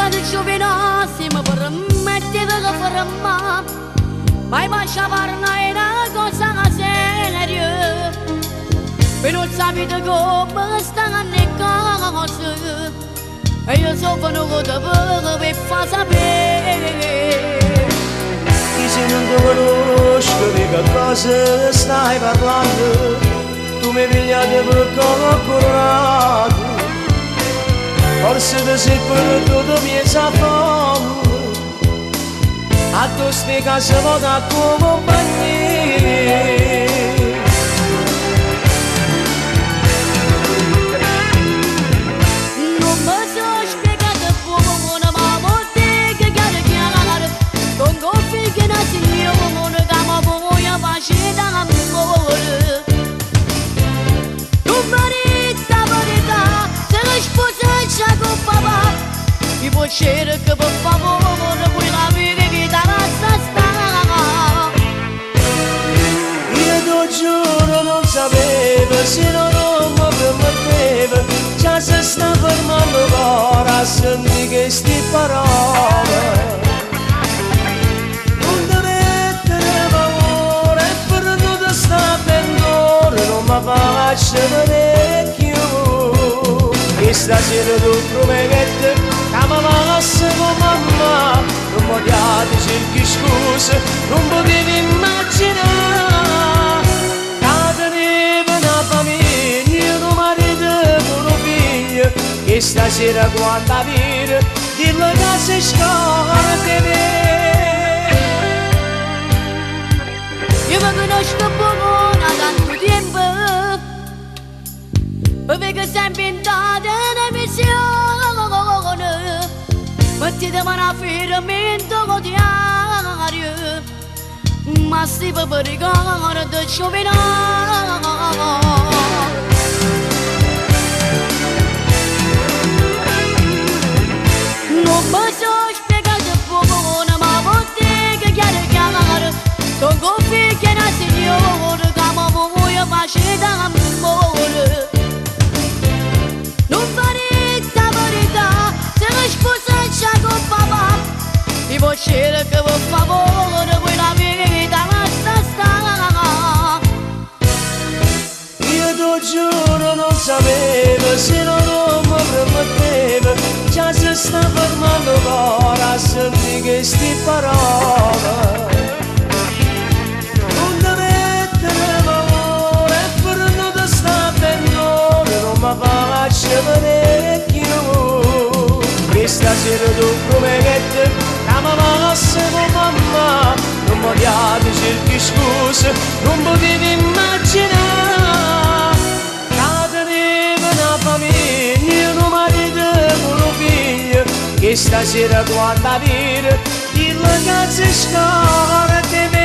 de giovinissima permetteva che ferma mai lasciava una cosa seria per non sapere come stanno le cose e io sono venuto per far sapere che se non ti conosco di che cosa stai parlando tu mi pigliate per curato forse ti sei perduto mi sa fame a tu sti case vada come bagni non mi sono spiegato come ma volte che chiaro con goffi che non si muovono che mi voglio facere d'amore non verità se lo sposa c'è con papà mi può cercare che per favore vuoi la vita che da sta io ti giuro non sapevo se non mi permetteva già se sta fermando l'ora a sentire queste parole non ti mettere paura e per non ti sta bene non mi faccio vedere più e stasera tu prometti che mi passi con mamma non mi diate cerchi scuse non potevi immaginare che tenevo una famiglia un marito con un figlio e stasera quando avere dillo che si scorda di me io mi conosco poco da tanto tempo perché sempre in una visione mettete mano a firmento quotidiano ma si può ricordare di giovinare non mi sono spiegato poco ma volte che chiaro con goffi che non signore che mi voglio facere d'amore non verità se lo sposa c'è con papà mi può cercare che per favore vuoi la vita sta io ti giuro non sapevo se non mi permetteva già se sta fermando l'ora a sentire queste parole non ti mettere paura e per non ti sta bene non mi faccio vedere più e stasera tu prometti che mi passi con mamma non mi diate cerchi scuse non potevi immaginare che tenevo una famiglia un marito con un figlio che stasera quando avere dillo che si scorda di me